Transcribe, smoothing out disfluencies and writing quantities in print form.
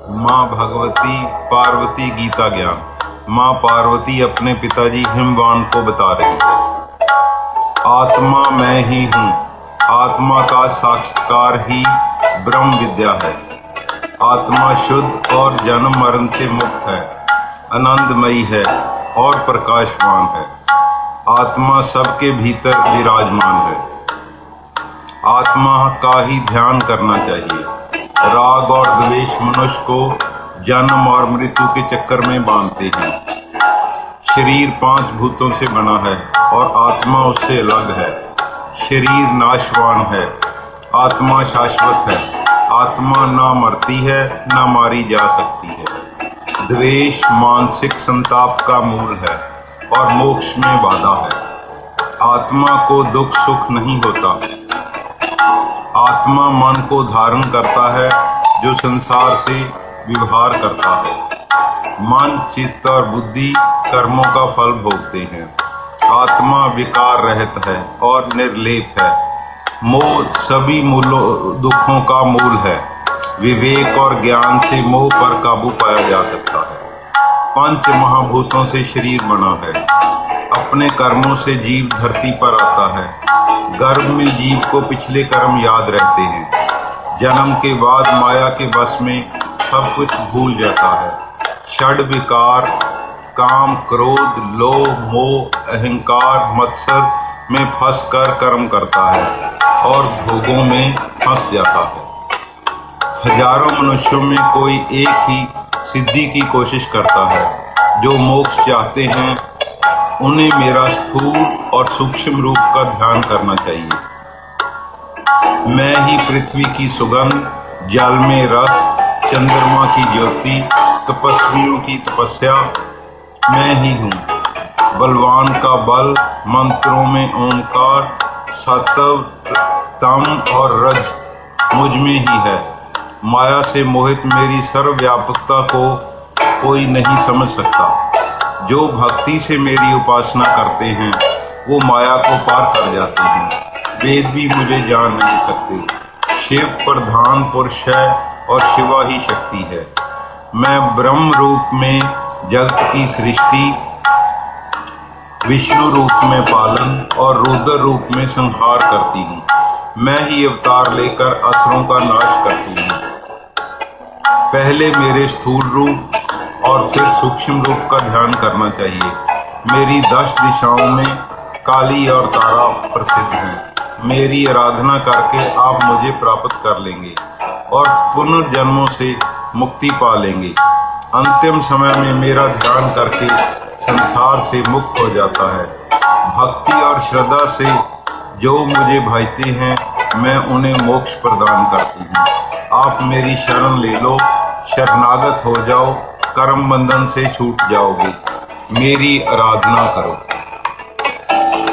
माँ भगवती पार्वती गीता ज्ञान। माँ पार्वती अपने पिताजी हिमवान को बता रही है, आत्मा मैं ही हूँ। आत्मा का साक्षात्कार ही ब्रह्म विद्या है। आत्मा शुद्ध और जन्म मरण से मुक्त है, आनंदमयी है और प्रकाशवान है। आत्मा सबके भीतर विराजमान है। आत्मा का ही ध्यान करना चाहिए। राग और द्वेष मनुष्य को जन्म और मृत्यु के चक्कर में बांधते हैं। शरीर 5 भूतों से बना है और आत्मा उससे अलग है। शरीर नाशवान है, आत्मा शाश्वत है। आत्मा ना मरती है, ना मारी जा सकती है। द्वेष मानसिक संताप का मूल है और मोक्ष में बाधा है। आत्मा को दुख सुख नहीं होता। आत्मा मन को धारण करता है जो संसार से व्यवहार करता है। मन, चित्त और बुद्धि कर्मों का फल भोगते हैं। आत्मा विकार रहित है और निर्लेप है। मोह सभी दुखों का मूल है। विवेक और ज्ञान से मोह पर काबू पाया जा सकता है। 5 महाभूतों से शरीर बना है। अपने कर्मों से जीव धरती पर आता है। गर्भ में जीव को पिछले कर्म याद रहते हैं। जन्म के बाद माया के बस में सब कुछ भूल जाता है। षड विकार काम, क्रोध, लोभ, मोह, अहंकार, मत्सर में फंस कर कर्म करता है और भोगों में फंस जाता है। हजारों मनुष्यों में कोई एक ही सिद्धि की कोशिश करता है। जो मोक्ष चाहते हैं उन्हें मेरा स्थूल और सूक्ष्म रूप का ध्यान करना चाहिए। मैं ही पृथ्वी की सुगंध, जल में रस, चंद्रमा की ज्योति, तपस्वियों की तपस्या मैं ही हूँ। बलवान का बल, मंत्रों में ओंकार, सत्व, तम और रज मुझ में ही है। माया से मोहित मेरी सर्वव्यापकता को कोई नहीं समझ सकता। जो भक्ति से मेरी उपासना करते हैं वो माया को पार कर जाते हैं। वेद भी मुझे जान नहीं सकते। शिव प्रधान पुरुष है और शिवा ही शक्ति है। मैं ब्रह्म रूप में जगत की सृष्टि, विष्णु रूप में पालन और रुद्र रूप में संहार करती हूँ। मैं ही अवतार लेकर असुरों का नाश करती हूँ। पहले मेरे स्थूल रूप और फिर सूक्ष्म रूप का ध्यान करना चाहिए। मेरी 10 दिशाओं में काली और तारा प्रसिद्ध हैं। मेरी आराधना करके आप मुझे प्राप्त कर लेंगे और पुनर्जन्मों से मुक्ति पा लेंगे। अंतिम समय में मेरा ध्यान करके संसार से मुक्त हो जाता है। भक्ति और श्रद्धा से जो मुझे भाते हैं मैं उन्हें मोक्ष प्रदान करती हूँ। आप मेरी शरण ले लो, शरणागत हो जाओ, कर्म बंधन से छूट जाओगे। मेरी आराधना करो।